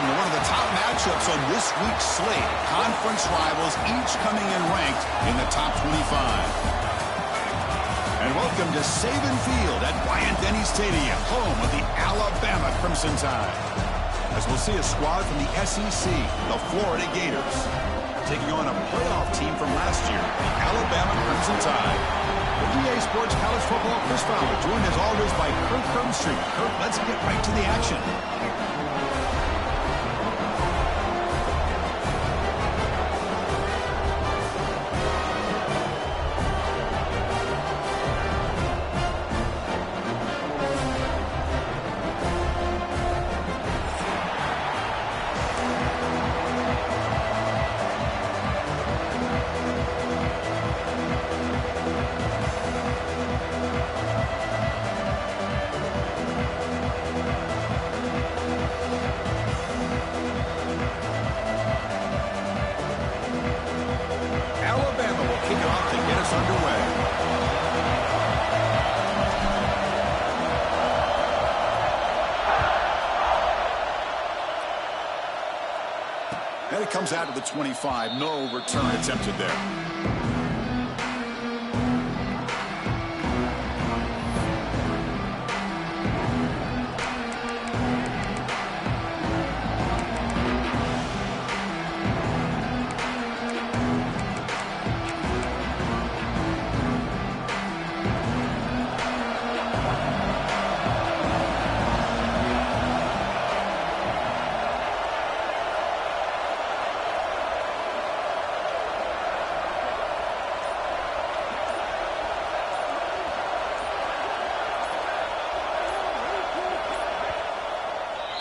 welcome to one of the top matchups on this week's slate. Conference rivals, each coming in ranked in the top 25. And welcome to Saban Field at Bryant-Denny Stadium, home of the Alabama Crimson Tide. As we'll see a squad from the SEC, the Florida Gators, taking on a playoff team from last year, the Alabama Crimson Tide. For EA Sports College Football, Chris Fowler, joined as always by Kurt Crumbstreet. Kurt, let's get right to the action. And it comes out to the 25. No return attempted there.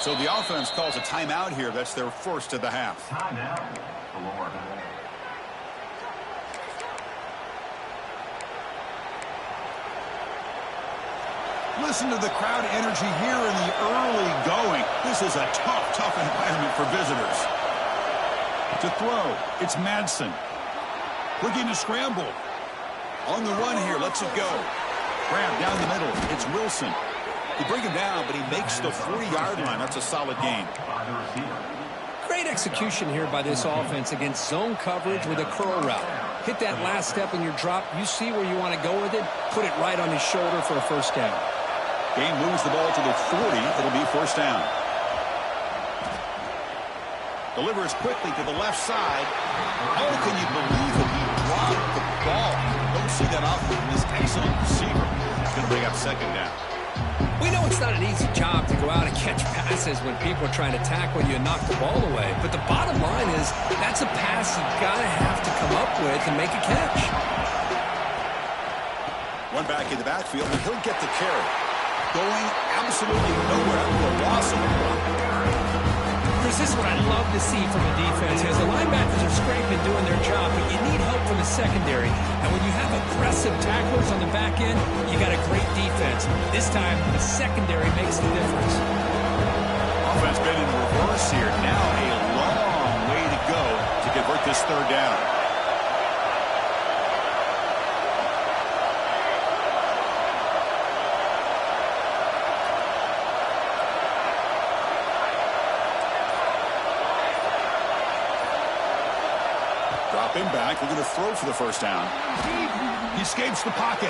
So the offense calls a timeout here. That's their first of the half. Timeout, Florida. Listen to the crowd energy here in the early going. This is a tough environment for visitors. To throw, it's Madsen. Looking to scramble. On the run here, lets it go. Grab down the middle, it's Wilson. They bring him down, but he makes the 40-yard line. That's a solid gain. Great execution here by this offense against zone coverage with a curl route. Hit that last step in your drop. You see where you want to go with it. Put it right on his shoulder for a first down. Gain moves the ball to the 40. It'll be first down. Delivers quickly to the left side. How can you believe it? He dropped the ball. Don't see that often from this excellent receiver. He's going to bring up second down. We know it's not an easy job to go out and catch passes when people are trying to tackle you and knock the ball away. But the bottom line is that's a pass you've got to have to come up with and make a catch. One back in the backfield, and he'll get the carry. Going absolutely nowhere after a loss of the ball. This is what I love to see from a defense. As the linebackers are scraping doing their job, but you need help from the secondary. And when you have aggressive tacklers on the back end, you got a great defense. This time, the secondary makes the difference. Offense been in reverse here. Now a long way to go to convert this third down. Him back. We're going to throw for the first down. He escapes the pocket.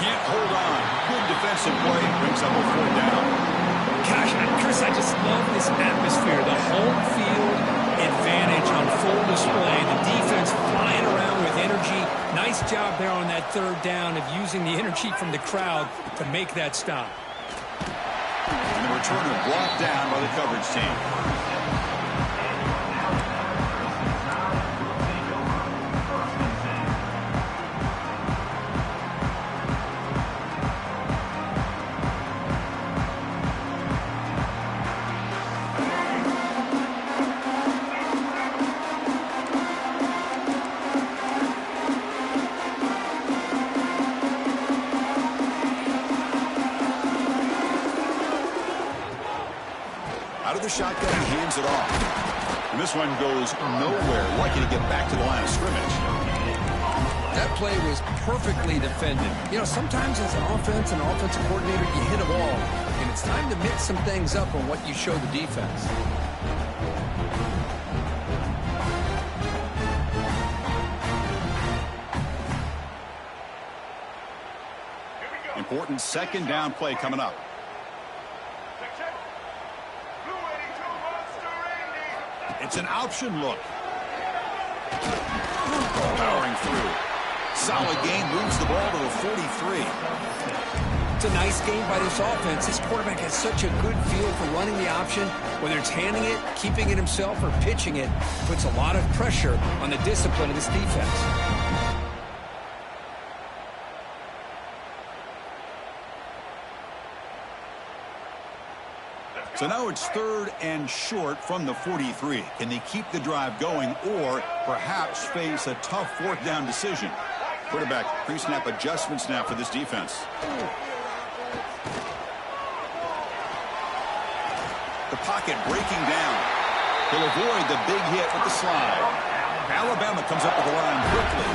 Can't hold on. Good defensive play. Brings up a fourth down. Gosh, Chris, I just love this atmosphere. The home field advantage on full display. The defense flying around with energy. Nice job there on that third down of using the energy from the crowd to make that stop. And the returner brought down by the coverage team. Out of the shotgun, he hands it off. And this one goes nowhere. Lucky to get back to the line of scrimmage. That play was perfectly defended. You know, sometimes as an offense and offensive coordinator, you hit a ball. In it's time to mix some things up on what you show the defense. Important second down play coming up. It's an option look. Powering through. Solid gain, moves the ball to the 43. It's a nice game by this offense. This quarterback has such a good feel for running the option. Whether it's handing it, keeping it himself, or pitching it, puts a lot of pressure on the discipline of this defense. So now it's 3rd and short from the 43. Can they keep the drive going or perhaps face a tough 4th down decision? Quarterback pre-snap adjustments now for this defense. The pocket breaking down. He'll avoid the big hit with the slide. Alabama comes up with the line quickly.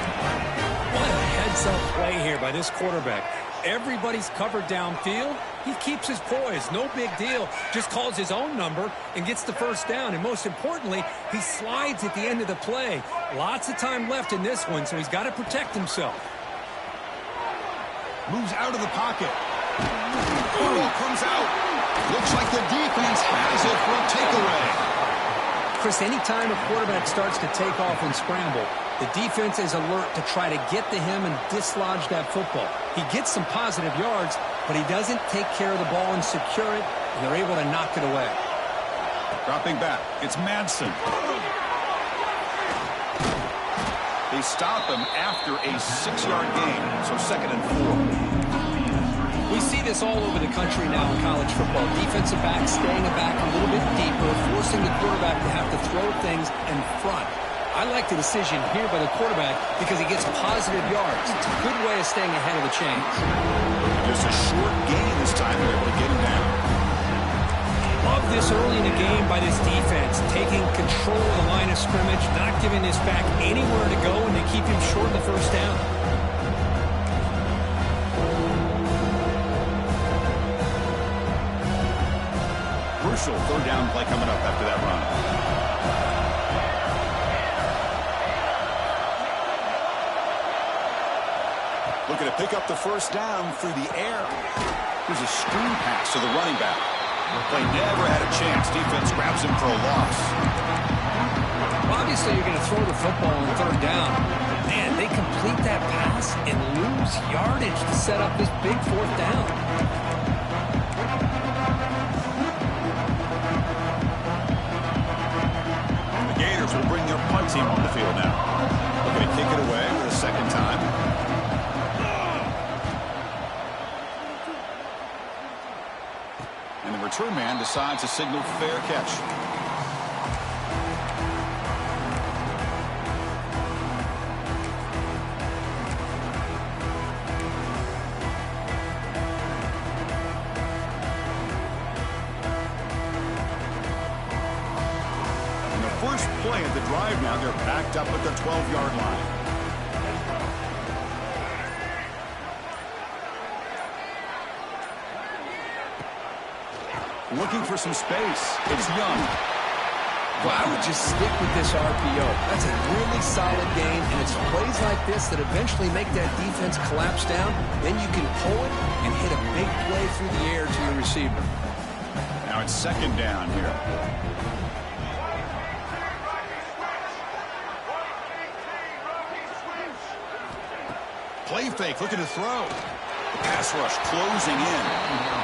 What a heads-up play here by this quarterback. Everybody's covered downfield. He keeps his poise. No big deal. Just calls his own number and gets the first down. And most importantly, he slides at the end of the play. Lots of time left in this one, so he's got to protect himself. Moves out of the pocket. Ball comes out. Looks like the defense has it for a takeaway. Chris, anytime a quarterback starts to take off and scramble, the defense is alert to try to get to him and dislodge that football. He gets some positive yards, but he doesn't take care of the ball and secure it, and they're able to knock it away. Dropping back, it's Madsen. They stop him after a 6-yard gain, so 2nd and 4. We see this all over the country now in college football. Defensive backs staying back a little bit deeper, forcing the quarterback to have to throw things in front. I like the decision here by the quarterback because he gets positive yards. It's a good way of staying ahead of the chains. Just a short gain this time. They're able to get him down. Love this early in the game by this defense, taking control of the line of scrimmage, not giving this back anywhere to go, and they keep him short of the first down. Crucial 3rd down play coming up after that run. Looking to pick up the first down through the air. Here's a screen pass to the running back. Play never had a chance. Defense grabs him for a loss. Well, obviously, you're going to throw the football on 3rd down. Man, they complete that pass and lose yardage to set up this big 4th down. The Gators will bring their punt team on the field now. Looking to kick it away for the 2nd time. And the return man decides to signal fair catch. And the first play of the drive now, they're backed up at the 12-yard line. Looking for some space. It's Young. Well, I would just stick with this RPO. That's a really solid game, and it's plays like this that eventually make that defense collapse down. Then you can pull it and hit a big play through the air to your receiver. Now it's 2nd down here. Play fake, looking to throw. The pass rush closing in.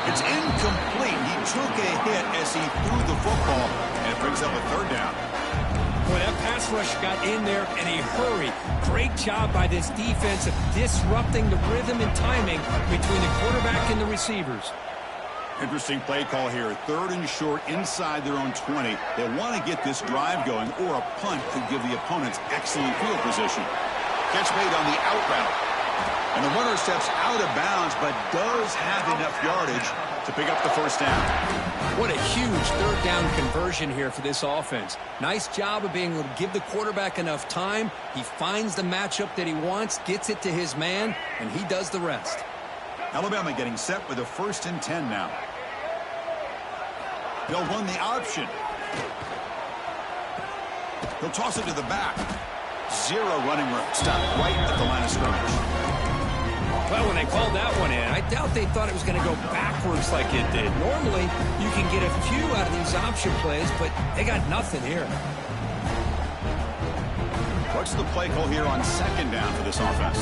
It's incomplete. He took a hit as he threw the football, and it brings up a 3rd down. Boy, that pass rush got in there in a hurry. Great job by this defense of disrupting the rhythm and timing between the quarterback and the receivers. Interesting play call here. 3rd and short inside their own 20. They want to get this drive going, or a punt could give the opponents excellent field position. Catch made on the out route. And the runner steps out of bounds, but does have enough yardage to pick up the first down. What a huge 3rd down conversion here for this offense. Nice job of being able to give the quarterback enough time. He finds the matchup that he wants, gets it to his man, and he does the rest. Alabama getting set with a 1st and 10 now. They'll run the option. He'll toss it to the back. Zero running room. Stop right at the line of scrimmage. Well, when they called that one in, I doubt they thought it was going to go backwards like it did. Normally, you can get a few out of these option plays, but they got nothing here. What's the play call here on second down for this offense?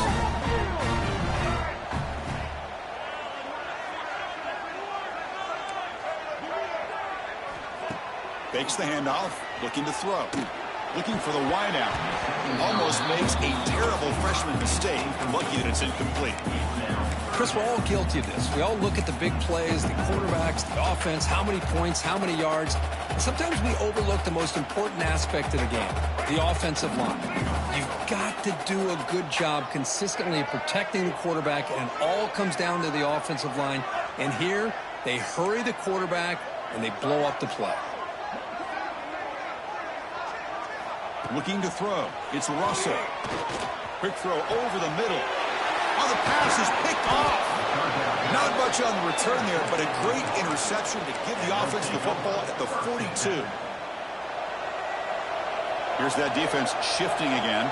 Fakes the handoff, looking to throw. Looking for the wideout. Almost makes a terrible freshman mistake. Lucky that it's incomplete. Chris, we're all guilty of this. We all look at the big plays, the quarterbacks, the offense, how many points, how many yards. And sometimes we overlook the most important aspect of the game, the offensive line. You've got to do a good job consistently protecting the quarterback, and it all comes down to the offensive line. And here, they hurry the quarterback, and they blow up the play. Looking to throw. It's Russell. Quick throw over the middle. Oh, the pass is picked off. Not much on the return there, but a great interception to give the offense the football at the 42. Here's that defense shifting again.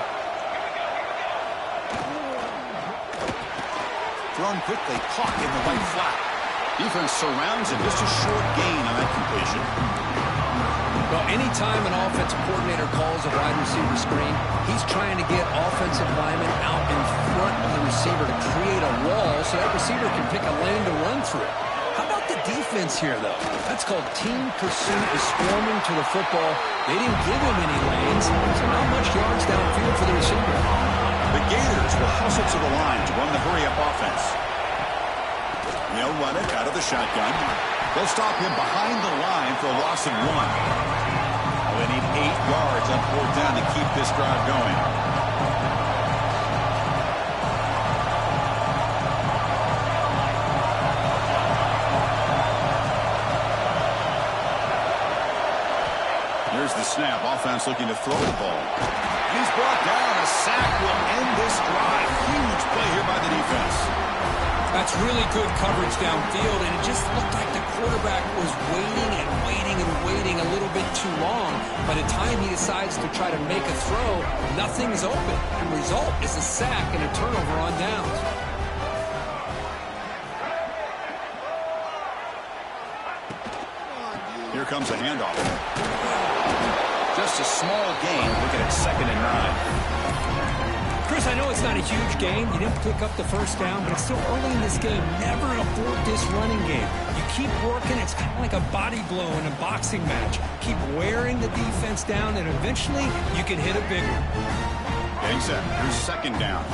Thrown quickly, caught in the right flat. Defense surrounds him. Just a short gain on that completion. Well, anytime an offensive coordinator calls a wide receiver screen, he's trying to get offensive linemen out in front of the receiver to create a wall so that receiver can pick a lane to run through. How about the defense here, though? That's called team pursuit is swarming to the football. They didn't give him any lanes, so not much yards downfield for the receiver. The Gators will hustle to the line to run the hurry-up offense. They'll run it out of the shotgun. They'll stop him behind the line for a loss of 1. They need 8 yards on 4th down to keep this drive going. Here's the snap. Offense looking to throw the ball. He's brought down. A sack will end this drive. Huge play here by the defense. That's really good coverage downfield, and it just looked like the quarterback was waiting and waiting and waiting a little bit too long. By the time he decides to try to make a throw, nothing's open. The result is a sack and a turnover on downs. Here comes a handoff. Just a small gain. Looking at 2nd and 9. Chris, I know it's not a huge gain. You didn't pick up the first down, but it's still early in this game. Never abort this running game. You keep working. It's kind of like a body blow in a boxing match. Keep wearing the defense down, and eventually you can hit a big one. Getting set. Here's 2nd down.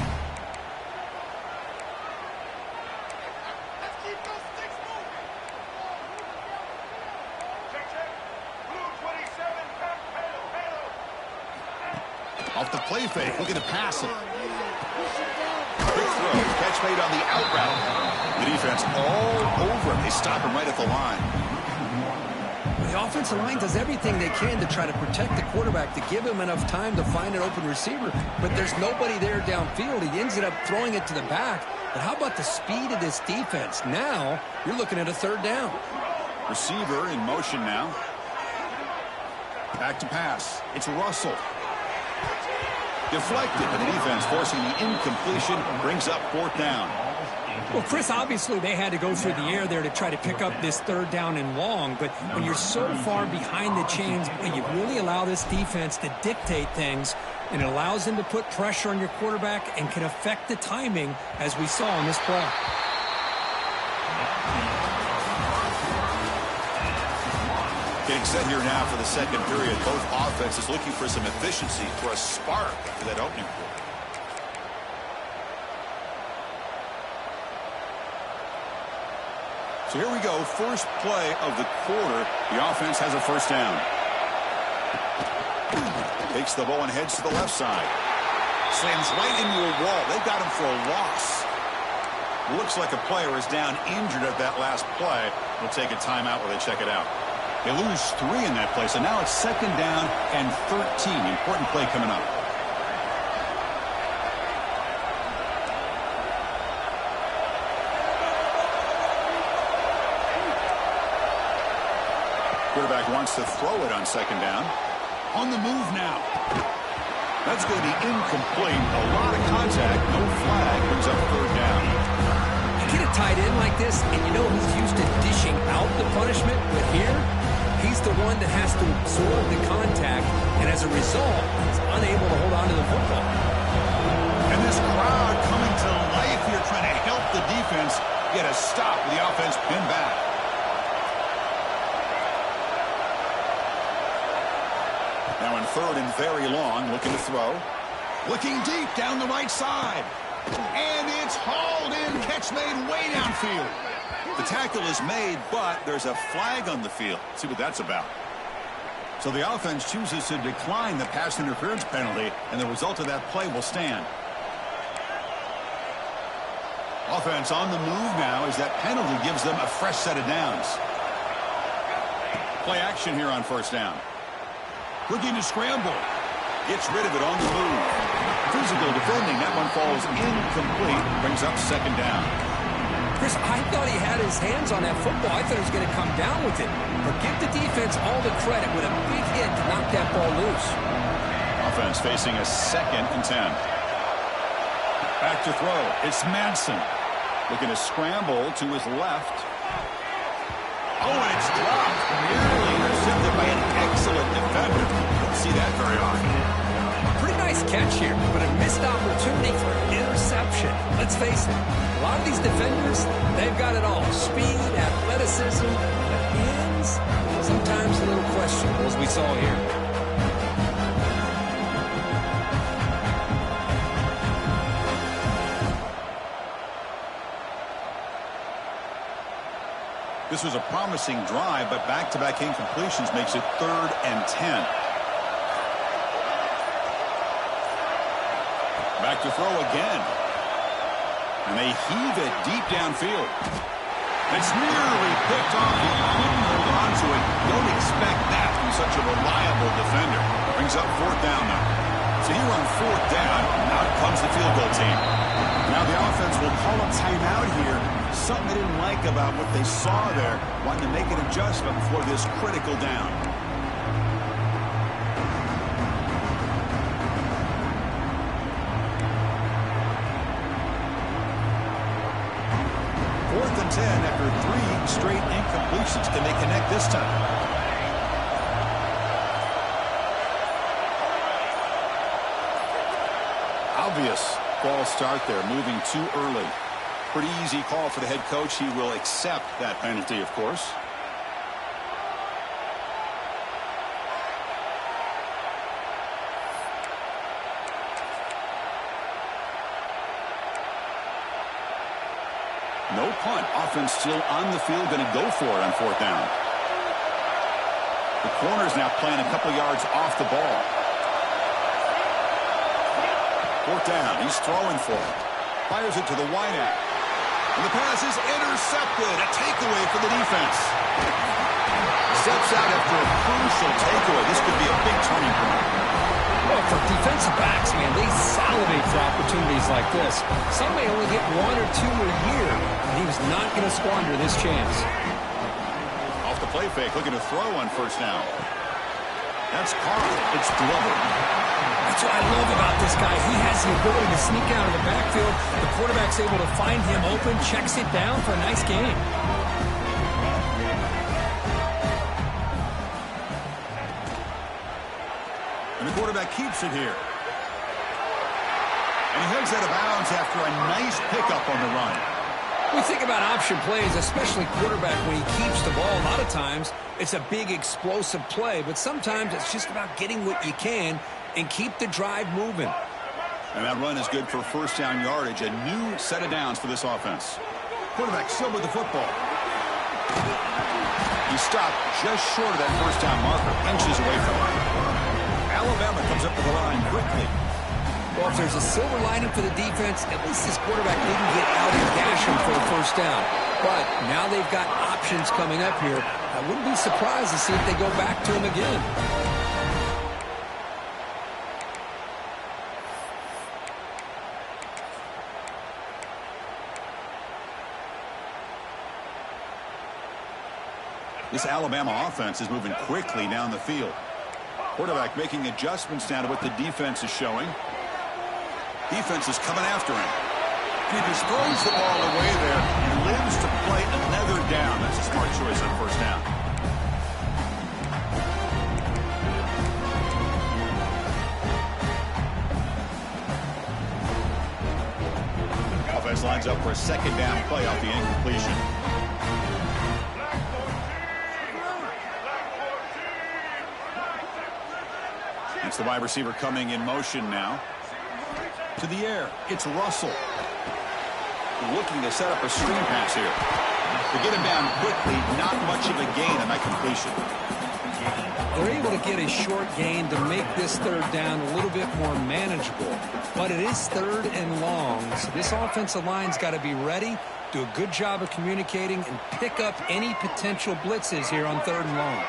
Off the play fake, looking to pass him. Quick throw, catch made on the out route. The defense all over him. They stop him right at the line. The offensive line does everything they can to try to protect the quarterback, to give him enough time to find an open receiver. But there's nobody there downfield. He ends up throwing it to the back. But how about the speed of this defense? Now you're looking at a 3rd down. Receiver in motion now. Back to pass. It's Russell. Deflected, and the defense forcing the incompletion brings up 4th down. Well, Chris, obviously they had to go through the air there to try to pick up this 3rd down and long, but when you're so far behind the chains, you really allow this defense to dictate things, and it allows them to put pressure on your quarterback and can affect the timing, as we saw in this play. Getting set here now for the 2nd period. Both offenses looking for some efficiency, for a spark after that opening quarter. So here we go. First play of the quarter. The offense has a 1st down. Takes the ball and heads to the left side. Slams right into a wall. They've got him for a loss. Looks like a player is down injured at that last play. We'll take a timeout while they check it out. They lose 3 in that play, so now it's 2nd down and 13. Important play coming up. Quarterback wants to throw it on second down. On the move now. That's going to be incomplete. A lot of contact. No flag. Brings up third down. You get a tight end like this, and you know he's used to dishing out the punishment. But here, he's the one that has to absorb the contact. And as a result, he's unable to hold on to the football. And this crowd coming to life here trying to help the defense get a stop with the offense pinned back. Now in third and very long, looking to throw. Looking deep down the right side. And it's hauled in. Catch made way downfield. The tackle is made, but there's a flag on the field. Let's see what that's about. So the offense chooses to decline the pass interference penalty, and the result of that play will stand. Offense on the move now as that penalty gives them a fresh set of downs. Play action here on first down. Looking to scramble. Gets rid of it on the move. Physical defending. That one falls incomplete. Brings up second down. Chris, I thought he had his hands on that football. I thought he was going to come down with it. But give the defense all the credit with a big hit to knock that ball loose. Offense facing a 2nd and 10. Back to throw. It's Madsen. Looking to scramble to his left. Oh, and it's dropped. Nearly intercepted by an excellent defender. Don't see that very often. Pretty nice catch here, but a missed opportunity for an interception. Let's face it, a lot of these defenders, they've got it all. Speed, athleticism, but hands, sometimes a little questionable, as we saw here. This was a promising drive, but back-to-back incompletions makes it 3rd and 10. Back to throw again. And they heave it deep downfield. It's nearly picked off. He couldn't hold on to it. Don't expect that from such a reliable defender. Brings up 4th down now. So here on 4th down, out comes the field goal team. Now the offense will call a timeout here. Something they didn't like about what they saw there. Wanting to make an adjustment before this critical down. Fourth and 10 after 3 straight incompletions. Can they connect this time? Obvious false start there, moving too early. Pretty easy call for the head coach. He will accept that penalty, of course. No punt. Offense still on the field, going to go for it on 4th down. The corner's now playing a couple yards off the ball. 4th down. He's throwing for it. Fires it to the wideout. And the pass is intercepted. A takeaway for the defense. Steps out after a crucial takeaway. This could be a big turning point. Well, for defensive backs, man, they salivate for opportunities like this. Some may only get 1 or 2 a year, and he was not going to squander this chance. Off the play fake, looking to throw on 1st down. That's caught. It's delivered. That's what I love about this guy. He has the ability to sneak out of the backfield. The quarterback's able to find him open, checks it down for a nice gain. And the quarterback keeps it here. And he heads out of bounds after a nice pickup on the run. We think about option plays, especially quarterback when he keeps the ball. A lot of times, it's a big explosive play, but sometimes it's just about getting what you can and keep the drive moving. And that run is good for 1st down yardage, a new set of downs for this offense. Quarterback still with the football. He stopped just short of that 1st down marker, inches away from it. Alabama comes up to the line quickly. Well, if there's a silver lining for the defense, at least this quarterback didn't get out and dash him for a 1st down. But now they've got options coming up here. I wouldn't be surprised to see if they go back to him again. This Alabama offense is moving quickly down the field. Quarterback making adjustments now to what the defense is showing. Defense is coming after him. And he just throws the ball away there. He lives to play another down. That's a smart choice on first down. Offense lines up for a second down play off the incompletion. It's the wide receiver coming in motion now. To the air, it's Russell. Looking to set up a screen pass here. To get him down quickly, not much of a gain on that completion. They're able to get a short gain to make this third down a little bit more manageable. But it is third and long, so this offensive line's got to be ready, do a good job of communicating, and pick up any potential blitzes here on third and long.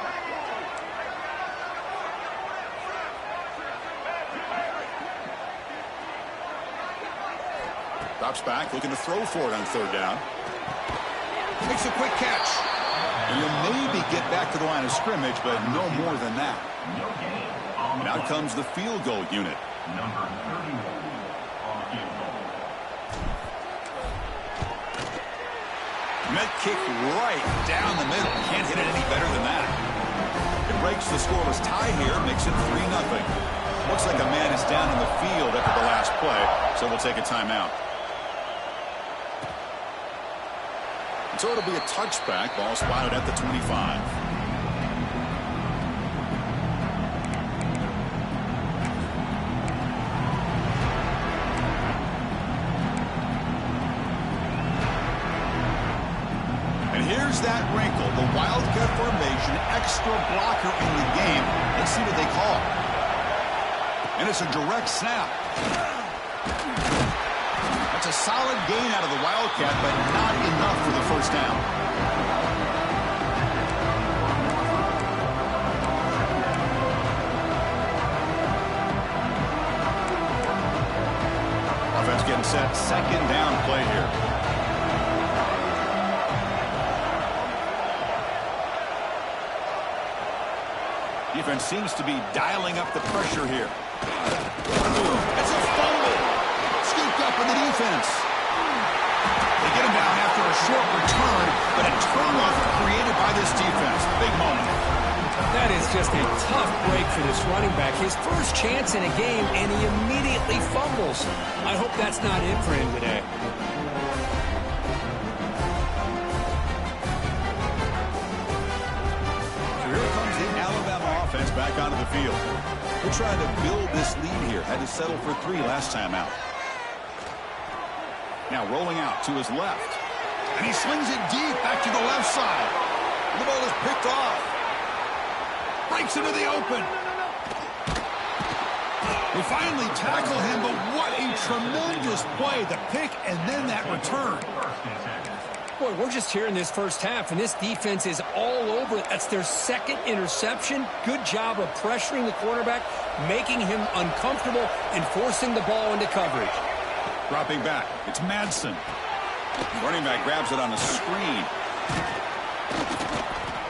Drops back, looking to throw for it on third down. Makes a quick catch. And you'll maybe get back to the line of scrimmage, but no more than that. And out comes the field goal unit. Number 31 on the field goal. Met kick right down the middle. Can't hit it any better than that. It breaks the scoreless tie here, makes it 3-0. Looks like a man is down on the field after the last play, so we'll take a timeout. So it'll be a touchback. Ball spotted at the 25. And here's that wrinkle. The Wildcat formation, extra blocker in the game. Let's see what they call. And it's a direct snap. That's a solid gain out of the Wildcat, but not enough for the first down. Offense getting set. Second down play here. Defense seems to be dialing up the pressure here. That's a fumble. Scooped up in the defense. They get him down after a short return, but a turnover created by this defense. Big moment. That is just a tough break for this running back. His first chance in a game, and he immediately fumbles. I hope that's not it for him today. So here comes the Alabama offense back onto the field. They're trying to build this lead here. Had to settle for 3 last time out. Now rolling out to his left. And he slings it deep back to the left side. The ball is picked off. Breaks into the open. They finally tackle him, but what a tremendous play. The pick and then that return. Boy, we're just here in this first half, and this defense is all over it. That's their second interception. Good job of pressuring the quarterback, making him uncomfortable, and forcing the ball into coverage. Dropping back. It's Madsen. Running back grabs it on a screen.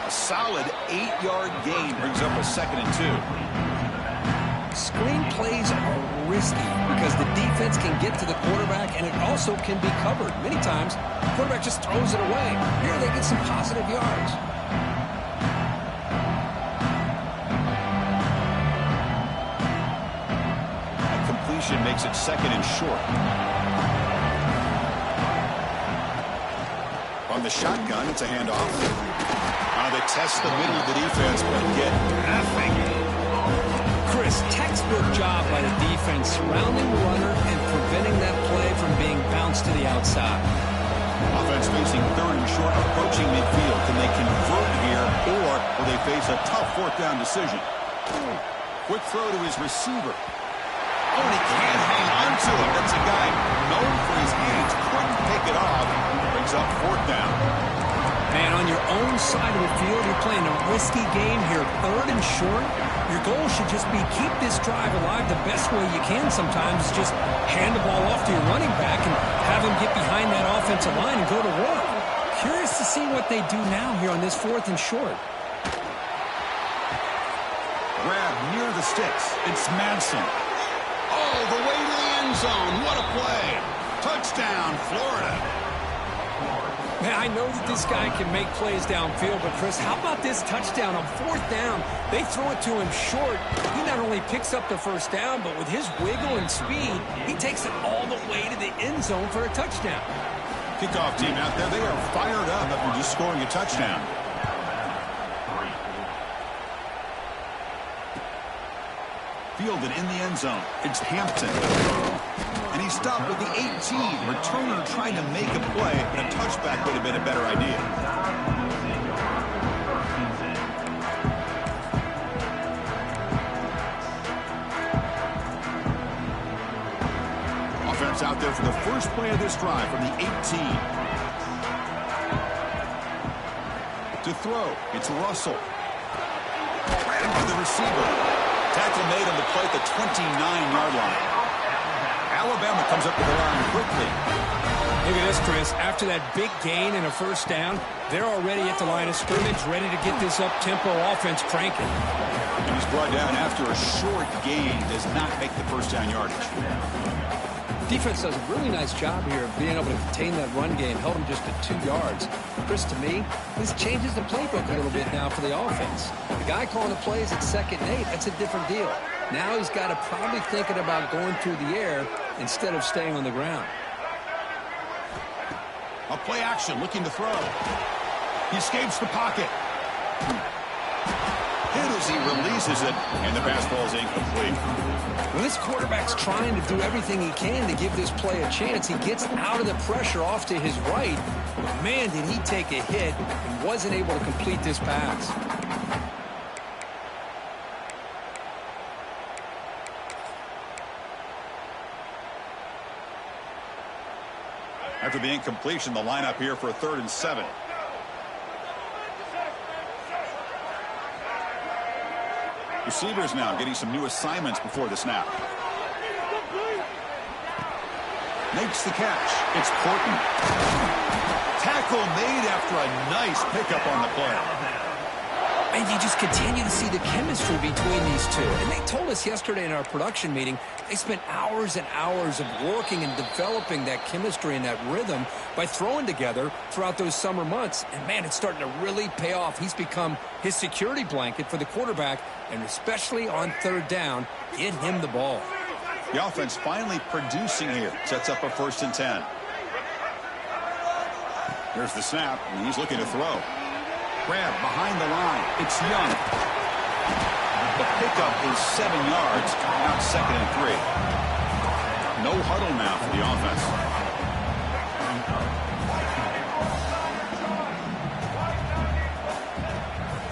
A solid 8-yard gain brings up a 2nd and 2. Screen plays are risky because the defense can get to the quarterback, and it also can be covered. Many times, the quarterback just throws it away. Here they get some positive yards. That completion makes it 2nd and short. On the shotgun, it's a handoff. They test the middle of the defense, but get nothing. Chris, textbook job by the defense surrounding the runner and preventing that play from being bounced to the outside. Offense facing 3rd and short, approaching midfield. Can they convert here, or will they face a tough 4th down decision? Quick throw to his receiver. Oh, and he can't hang on to it. That's a guy known for his hands. Couldn't pick it off. Brings up 4th down. Man, on your own side of the field, you're playing a risky game here. 3rd and short. Your goal should just be keep this drive alive the best way you can sometimes. Is just hand the ball off to your running back and have him get behind that offensive line and go to work. Curious to see what they do now here on this 4th and short. Grab near the sticks. It's Madsen. Oh, the way to the end zone. What a play. Touchdown, Florida. Man, I know that this guy can make plays downfield, but Chris, how about this touchdown on 4th down? They throw it to him short. He not only picks up the 1st down, but with his wiggle and speed, he takes it all the way to the end zone for a touchdown. Kickoff team out there, they are fired up after just scoring a touchdown. Fielded in the end zone. It's Hampton. And he stopped with the 18. Returner trying to make a play, but a touchback would have been a better idea. Offense out there for the first play of this drive from the 18. To throw, it's Russell. Right into the receiver. Tackle made on the play at the 29-yard line. Alabama comes up to the line quickly. Look at this, Chris. After that big gain and a 1st down, they're already at the line of scrimmage, ready to get this up-tempo offense cranking. And he's brought down after a short gain. Does not make the 1st down yardage. Defense does a really nice job here of being able to contain that run game, held him just at 2 yards. Chris, to me, this changes the playbook a little bit now for the offense. The guy calling the plays at 2nd and 8, that's a different deal. Now he's got to probably thinking about going through the air instead of staying on the ground. A play action, looking to throw. He escapes the pocket. Hit as he releases it, and the pass ball is incomplete. When this quarterback's trying to do everything he can to give this play a chance, he gets out of the pressure off to his right. But man, did he take a hit and wasn't able to complete this pass. After the incompletion, the lineup here for a 3rd and 7. Receivers now getting some new assignments before the snap. Makes the catch. It's Porton. Tackle made after a nice pickup on the play. And you just continue to see the chemistry between these two. And they told us yesterday in our production meeting, they spent hours and hours of working and developing that chemistry and that rhythm by throwing together throughout those summer months. And, man, it's starting to really pay off. He's become his security blanket for the quarterback, and especially on 3rd down, get him the ball. The offense finally producing here. Sets up a 1st and 10. There's the snap, and he's looking to throw. Grab behind the line. It's Young. The pickup is 7 yards. Now 2nd and 3. No huddle now for the offense.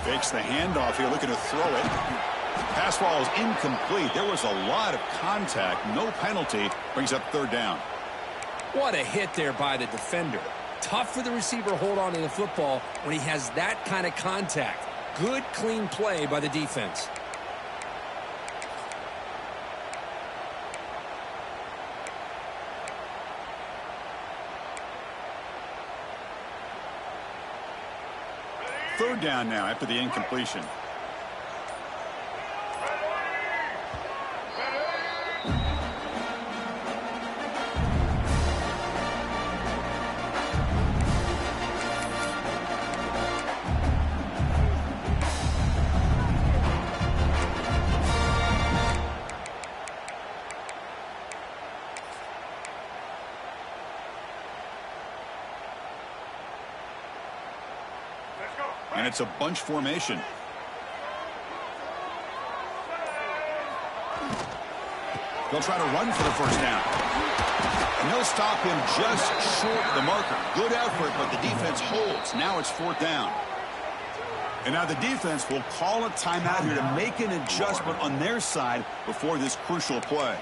Fakes the handoff here, looking to throw it. Pass ball is incomplete. There was a lot of contact. No penalty. Brings up 3rd down. What a hit there by the defender. Tough for the receiver to hold on to the football when he has that kind of contact. Good, clean play by the defense. Third down now after the incompletion. And it's a bunch formation. They'll try to run for the 1st down. And they'll stop him just short of the marker. Good effort, but the defense holds. Now it's 4th down. And now the defense will call a timeout here to make an adjustment on their side before this crucial play.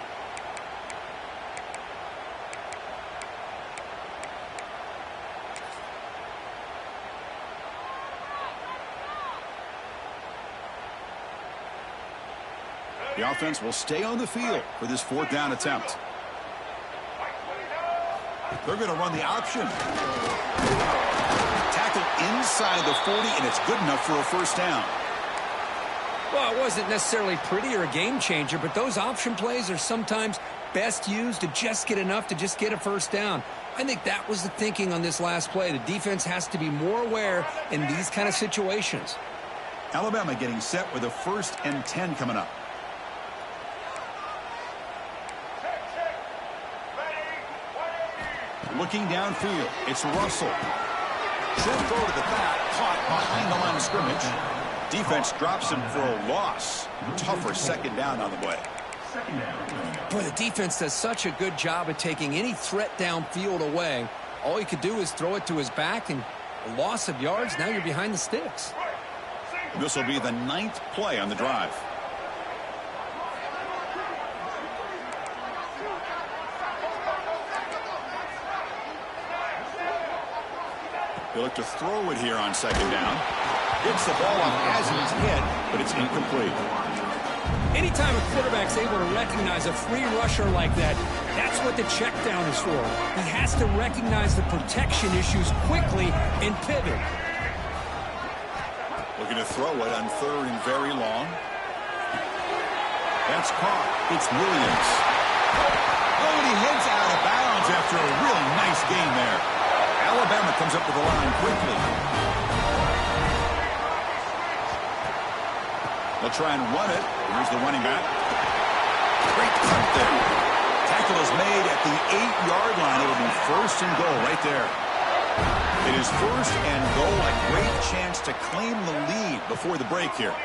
The offense will stay on the field for this 4th down attempt. They're going to run the option. tackle inside the 40, and it's good enough for a first down. Well, it wasn't necessarily pretty or a game changer, but those option plays are sometimes best used to just get enough to just get a first down. I think that was the thinking on this last play. The defense has to be more aware in these kind of situations. Alabama getting set with a 1st and 10 coming up. Looking downfield, it's Russell. Short throw to the back, caught behind the line of scrimmage. Defense drops him for a loss. Tougher second down on the way. Boy, the defense does such a good job of taking any threat downfield away. All he could do is throw it to his back, and a loss of yards, now you're behind the sticks. This will be the 9th play on the drive. They look to throw it here on second down. Gets the ball off as he's hit, but it's incomplete. Anytime a quarterback's able to recognize a free rusher like that, that's what the check down is for. He has to recognize the protection issues quickly and pivot. Looking to throw it on 3rd and very long. That's caught. It's Williams. Oh, and he heads out of bounds after a really nice gain there. Alabama comes up to the line quickly. They'll try and run it. Here's the running back. Great cut there. Tackle is made at the 8-yard line. It'll be 1st and goal right there. It is 1st and goal. A great chance to claim the lead before the break here.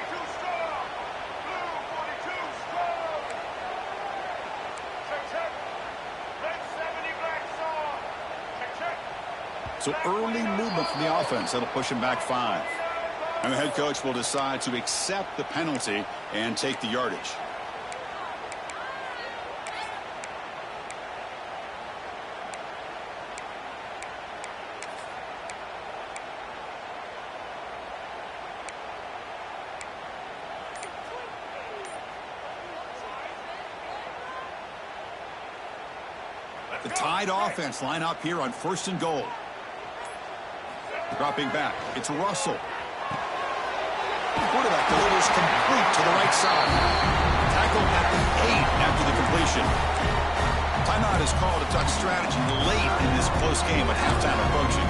So early movement from the offense. That'll push him back 5. And the head coach will decide to accept the penalty and take the yardage. The Tide offense line up here on 1st and goal. Dropping back, it's Russell. Quarterback delivers complete to the right side. Tackle at the 8 after the completion. Timeout is called to talk strategy late in this close game with halftime approaching.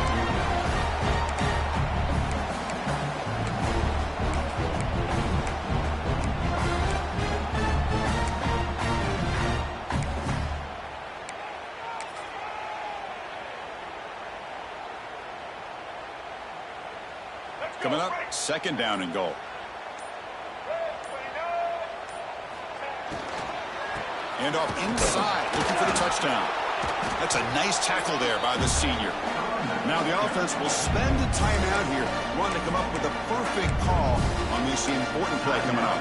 Coming up, 2nd down and goal. And off inside, looking for the touchdown. That's a nice tackle there by the senior. Now the offense will spend a timeout here, wanting to come up with a perfect call on this important play coming up.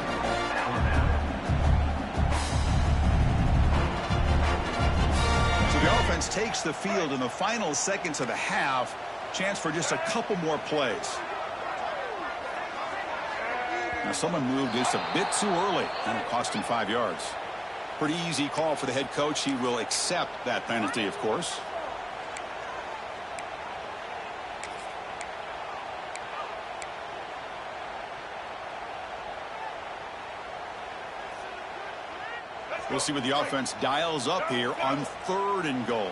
So the offense takes the field in the final seconds of the half. Chance for just a couple more plays. Now someone moved this a bit too early, and it cost him 5 yards. Pretty easy call for the head coach. He will accept that penalty, of course. We'll see what the offense dials up here on 3rd and goal.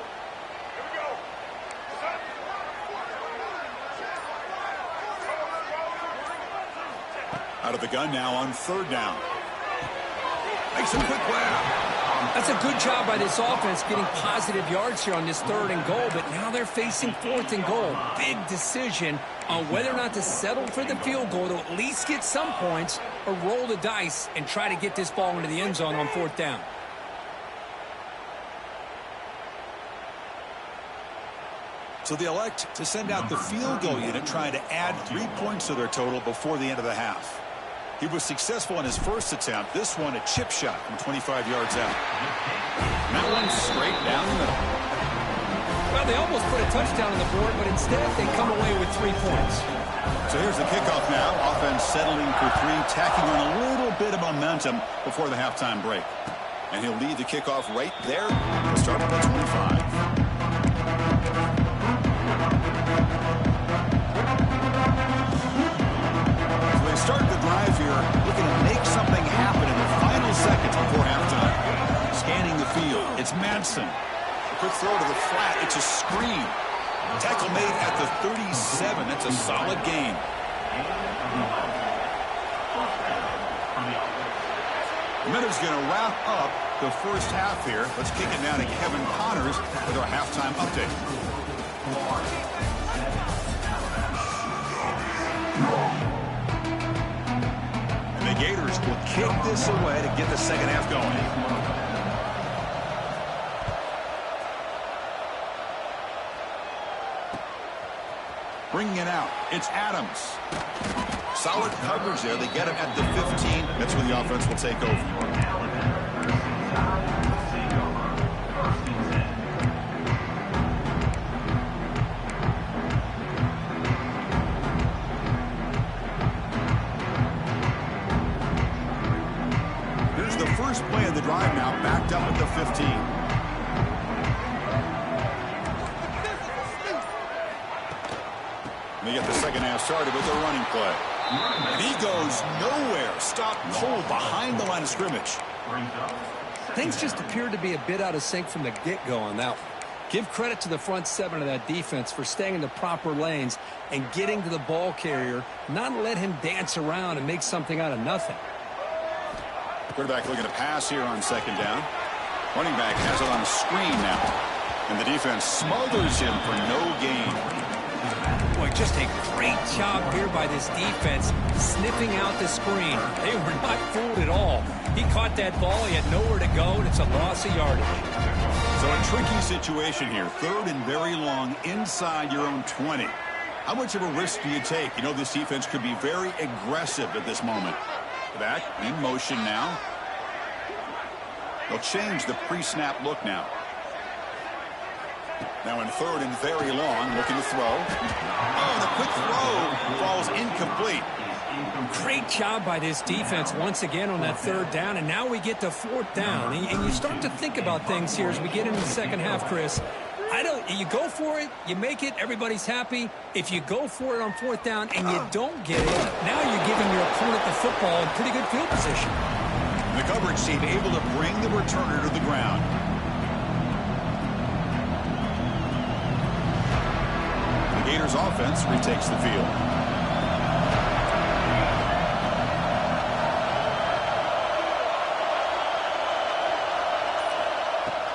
Out of the gun now on 3rd down. Makes a quick grab. That's a good job by this offense getting positive yards here on this 3rd and goal, but now they're facing 4th and goal. Big decision on whether or not to settle for the field goal to at least get some points or roll the dice and try to get this ball into the end zone on 4th down. So they elect to send out the field goal unit, trying to add 3 points to their total before the end of the half. He was successful in his first attempt. This one, a chip shot from 25 yards out. And that one straight down the middle. Well, they almost put a touchdown on the board, but instead they come away with 3 points. So here's the kickoff now. Offense settling for 3, tacking on a little bit of momentum before the halftime break. And he'll lead the kickoff right there. He'll start at the 25. field. It's Madsen. A quick throw to the flat. It's a screen. Tackle made at the 37. That's a solid gain. The minute's going to wrap up the first half here. Let's kick it down to Kevin Connors with our halftime update. And the Gators will kick this away to get the second half going. Bringing it out, it's Adams. Solid coverage there. They get him at the 15. That's where the offense will take over. Here's the first play of the drive now, backed up at the 15. They get the second half started with a running play. And he goes nowhere. Stopped cold behind the line of scrimmage. Things just appeared to be a bit out of sync from the get-go on that one. Give credit to the front seven of that defense for staying in the proper lanes and getting to the ball carrier, not let him dance around and make something out of nothing. Quarterback looking to pass here on second down. Running back has it on a screen now. And the defense smothers him for no gain. Boy, just a great job here by this defense sniffing out the screen. They were not fooled at all. He caught that ball. He had nowhere to go, and it's a loss of yardage. So a tricky situation here. Third and very long inside your own 20. How much of a risk do you take? You know this defense could be very aggressive at this moment. Back in motion now. They'll change the pre-snap look now. Now in third and very long, looking to throw. Oh, the quick throw falls incomplete. Great job by this defense once again on that third down, and now we get to fourth down. And you start to think about things here as we get into the second half, Chris. You go for it, you make it, everybody's happy. If you go for it on fourth down and you don't get it, now you're giving your opponent the football in pretty good field position. The coverage team able to bring the returner to the ground. The Gators offense retakes the field.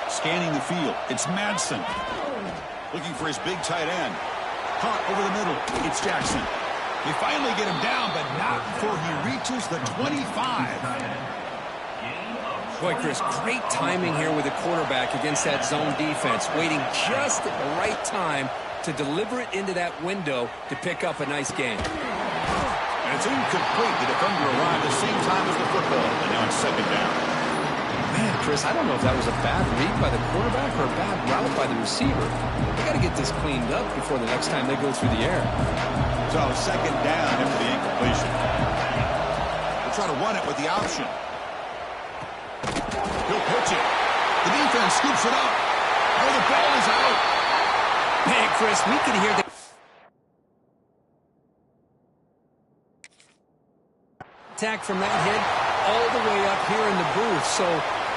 Scanning the field, it's Madsen. Looking for his big tight end. Caught over the middle, it's Jackson. They finally get him down, but not before he reaches the 25. Boy, Chris, great timing here with the quarterback against that zone defense, waiting just at the right time to deliver it into that window to pick up a nice gain. And it's incomplete. The defender arrived the same time as the football, and now it's second down. Man, Chris, I don't know if that was a bad read by the quarterback or a bad route by the receiver. They got to get this cleaned up before the next time they go through the air. So second down after the incompletion. They'll try to run it with the option. He'll pitch it. The defense scoops it up. Oh, the ball is out. Man, Chris, we can hear the attack from that hit all the way up here in the booth. So,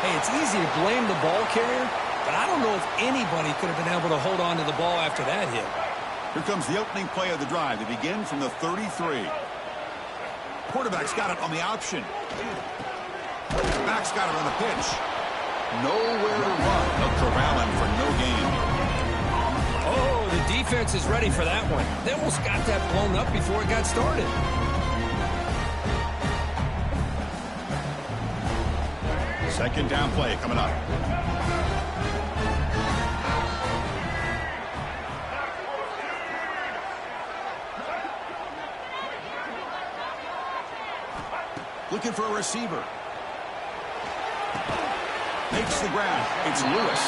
hey, it's easy to blame the ball carrier, but I don't know if anybody could have been able to hold on to the ball after that hit. Here comes the opening play of the drive. They begin from the 33. Quarterback's got it on the option. Back's got it on the pitch. Nowhere to run. They'll corral him for no gain. Oh, the defense is ready for that one. They almost got that blown up before it got started. Second down play coming up. Looking for a receiver. Makes the ground. It's Lewis.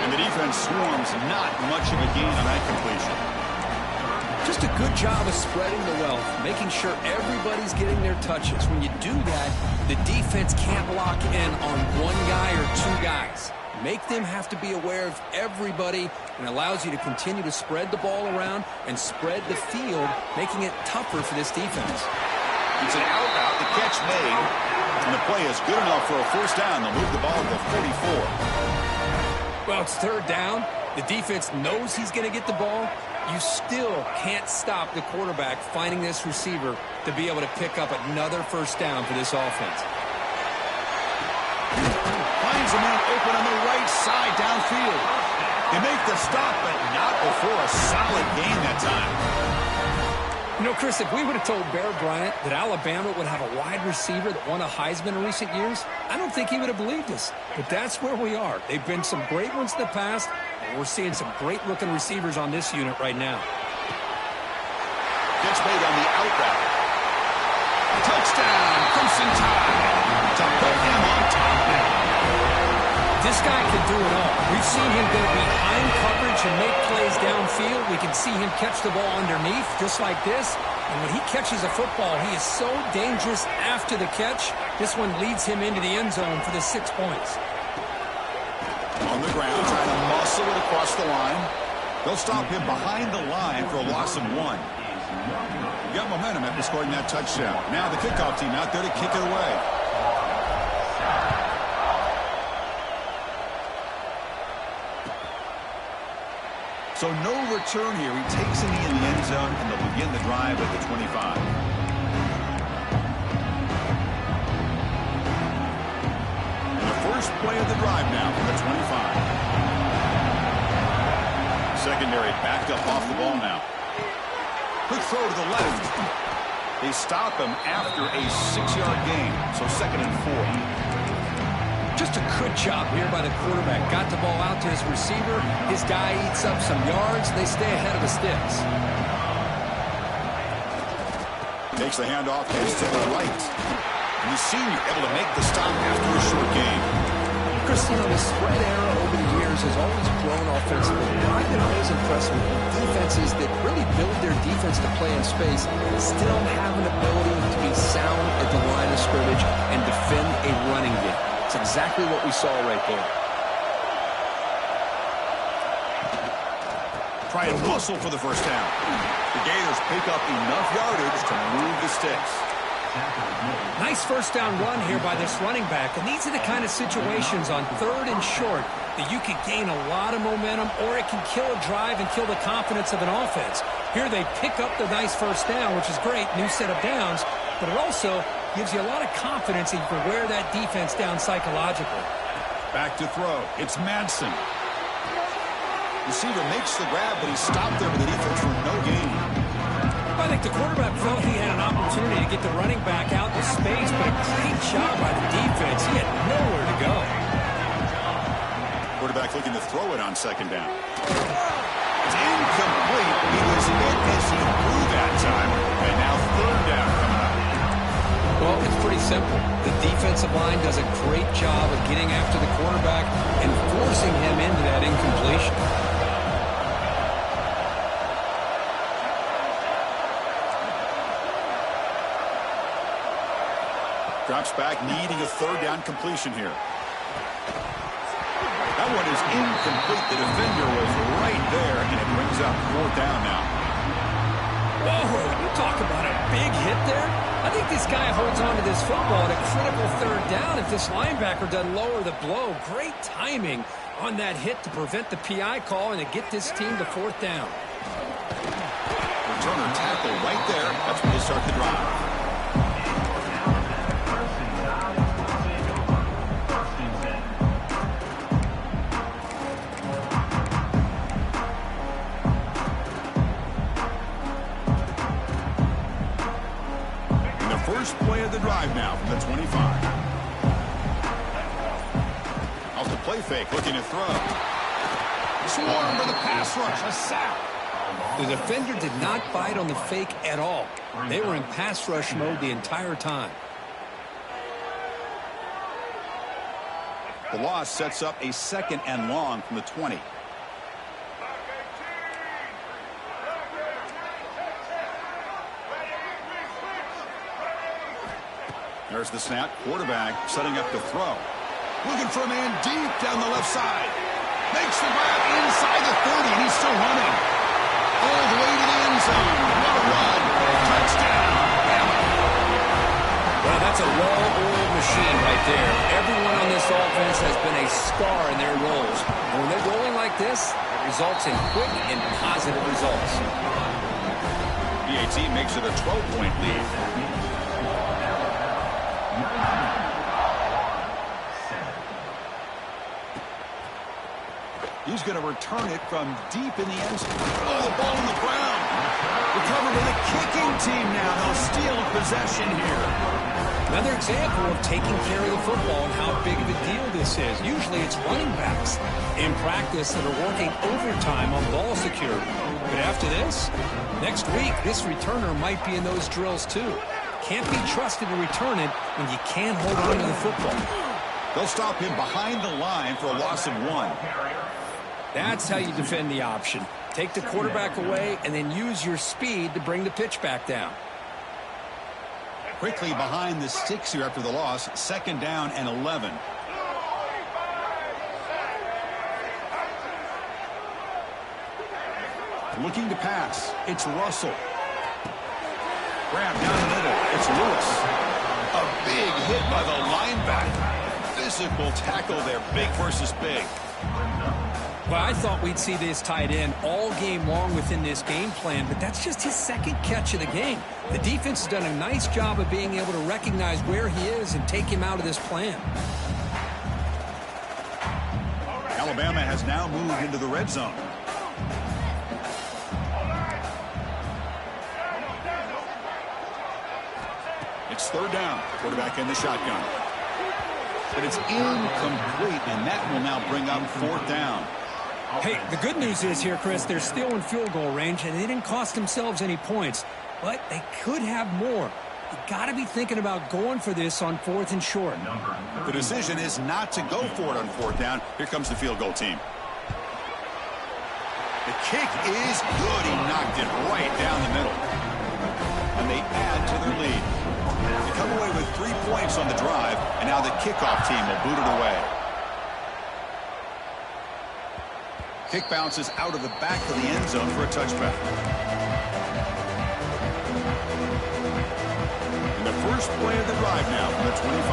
And the defense swarms. Not much of a gain on that completion. Just a good job of spreading the wealth, making sure everybody's getting their touches. When you do that, the defense can't lock in on one guy or two guys. Make them have to be aware of everybody, and allows you to continue to spread the ball around and spread the field, making it tougher for this defense. It's an out route. The catch made. And the play is good enough for a first down. They'll move the ball to the 44. Well, it's third down. The defense knows he's going to get the ball. You still can't stop the quarterback finding this receiver to be able to pick up another first down for this offense. Finds a man open on the right side downfield. They make the stop, but not before a solid gain that time. You know, Chris, if we would have told Bear Bryant that Alabama would have a wide receiver that won a Heisman in recent years, I don't think he would have believed us. But that's where we are. They've been some great ones in the past, and we're seeing some great-looking receivers on this unit right now. Gets made on the out route. Touchdown, Crimson Tide. To put him on top now. This guy can do it all. We've seen him go behind coverage and make plays downfield. We can see him catch the ball underneath, just like this. And when he catches a football, he is so dangerous after the catch. This one leads him into the end zone for the 6 points. On the ground, trying to muscle it across the line. They'll stop him behind the line for a loss of 1. He got momentum after scoring that touchdown. Now the kickoff team out there to kick it away. So no return here. He takes a knee in the end zone, and they'll begin the drive at the 25. And the first play of the drive now from the 25. Secondary backed up off the ball now. Quick throw to the left. They stop him after a 6-yard gain. So 2nd and 4. Just a good job here by the quarterback. Got the ball out to his receiver. His guy eats up some yards. They stay ahead of the sticks. Takes the handoff, heads to the right. And the senior able to make the stop after a short gain. Chris, you know, the spread era over the years has always grown offensively. What I've been always impressed with defenses that really build their defense to play in space still have an ability to be sound at the line of scrimmage and defend a running game. It's exactly what we saw right there. Try and muscle for the first down. The Gators pick up enough yardage to move the sticks. Nice first down run here by this running back. And these are the kind of situations on 3rd and short that you can gain a lot of momentum, or it can kill a drive and kill the confidence of an offense. Here they pick up the nice first down, which is great, new set of downs, but it also gives you a lot of confidence that you can wear that defense down psychologically. Back to throw. It's Madsen. Receiver makes the grab, but he's stopped there with the defense for no gain. I think the quarterback felt he had an opportunity to get the running back out to space, but a great job by the defense. He had nowhere to go. Quarterback looking to throw it on 2nd down. It's incomplete. He was hit as he threw that time. And now 3rd down coming up. Well, it's pretty simple. The defensive line does a great job of getting after the quarterback and forcing him into that incompletion. Drops back, needing a 3rd down completion here. That one is incomplete. The defender was right there, and it brings up 4th down now. Whoa, you talk about a big hit there. I think this guy holds on to this football at a critical 3rd down if this linebacker doesn't lower the blow. Great timing on that hit to prevent the PI call and to get this team to 4th down. Returner tackle right there. That's when they start the drive. First play of the drive now from the 25. Off the play fake, looking to throw. Swarm for the pass rush, a sack. The defender did not bite on the fake at all. They were in pass rush mode the entire time. The loss sets up a 2nd and long from the 20. There's the snap. Quarterback setting up to throw. Looking for a man deep down the left side. Makes the grab inside the 30, and he's still running. All the way to the end zone. What a run. Touchdown. Well, that's That's a well-oiled machine right there. Everyone on this offense has been a star in their roles. And when they're rolling like this, it results in quick and positive results. PAT makes it a 12-point lead. He's going to return it from deep in the end zone. Oh, the ball on the ground. Recovered by the kicking team now. They'll steal a possession here. Another example of taking care of the football and how big of a deal this is. Usually it's running backs in practice that are working overtime on ball security. But after this, next week, this returner might be in those drills too. Can't be trusted to return it when you can't hold on to the football. They'll stop him behind the line for a loss of 1. That's how you defend the option. Take the quarterback away and then use your speed to bring the pitch back down. Quickly behind the sticks here after the loss. 2nd down and 11. Looking to pass. It's Russell. Grab down the middle. It's Lewis. A big hit by the linebacker. Physical tackle there. Big versus big. Well, I thought we'd see this tight end all game long within this game plan, but that's just his 2nd catch of the game. The defense has done a nice job of being able to recognize where he is and take him out of this plan. Alabama has now moved into the red zone. It's 3rd down. Quarterback in the shotgun. But it's incomplete, and that will now bring up 4th down. Hey, the good news is here, Chris, they're still in field goal range, and they didn't cost themselves any points. But they could have more. You got to be thinking about going for this on 4th and short. The decision is not to go for it on 4th down. Here comes the field goal team. The kick is good. He knocked it right down the middle. And they add to their lead. They come away with 3 points on the drive, and now the kickoff team will boot it away. Kick bounces out of the back of the end zone for a touchback. And the first play of the drive now from the 25.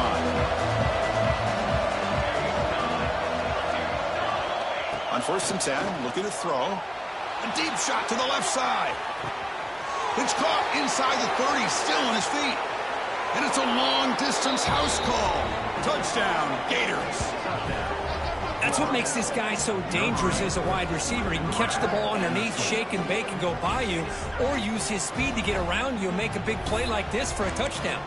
On 1st and 10, looking to throw. A deep shot to the left side. It's caught inside the 30, still on his feet. And it's a long-distance house call. Touchdown, Gators. That's what makes this guy so dangerous as a wide receiver. He can catch the ball underneath, shake and bake and go by you, or use his speed to get around you and make a big play like this for a touchdown.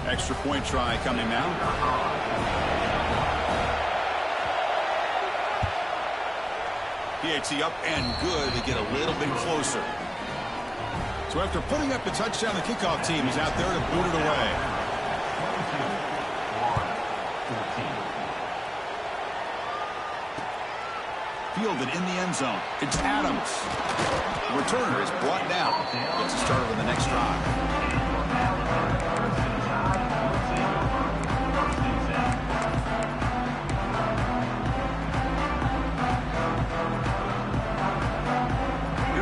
Extra point try coming now. PAT up and good to get a little bit closer. So after putting up the touchdown, the kickoff team is out there to boot it away. Fielded in the end zone. It's Adams. The returner is brought down. Gets a start on the next drive.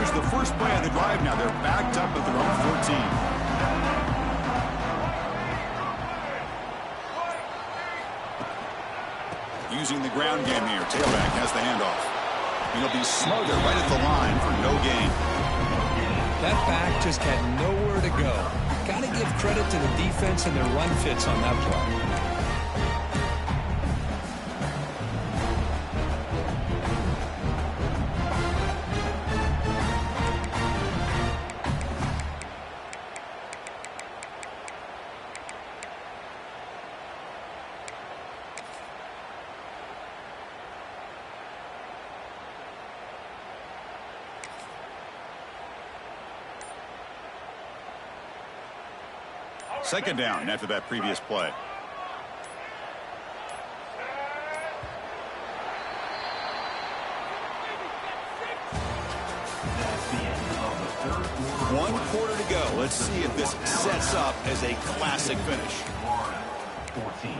The first play of the drive now. They're backed up at their own 14. Using the ground game here. Tailback has the handoff. And he'll be smothered right at the line for no gain. That back just had nowhere to go. Got to give credit to the defense and their run fits on that play. Second down after that previous play. One quarter to go. Let's see if this sets up as a classic finish. 14.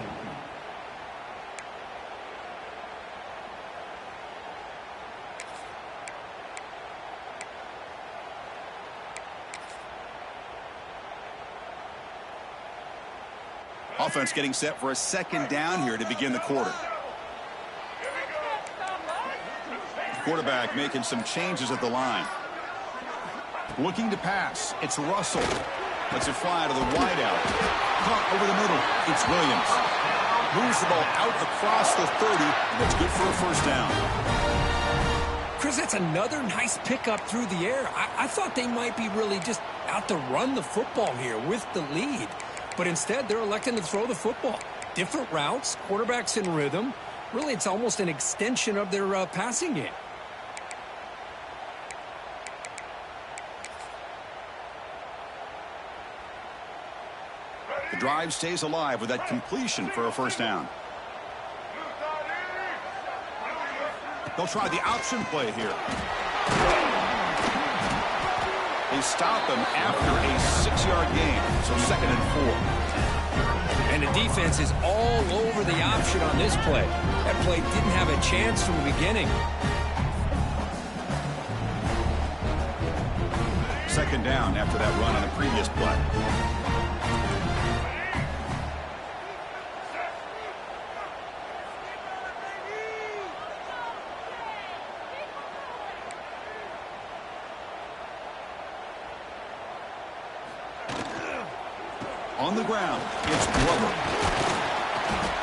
Offense getting set for a second down here to begin the quarter. Quarterback making some changes at the line. Looking to pass. It's Russell. Lets it fly to the wideout. Caught over the middle. It's Williams. Moves the ball out across the 30. That's good for a first down. Chris, that's another nice pickup through the air. I thought they might be really just out to run the football here with the lead. But instead, they're electing to throw the football. Different routes, quarterbacks in rhythm. Really, it's almost an extension of their passing game. The drive stays alive with that completion for a first down. They'll try the option play here. They stop them after a 6-yard gain, so 2nd and 4. And the defense is all over the option on this play. That play didn't have a chance from the beginning. 2nd down after that run on the previous play. On the ground, it's Glover.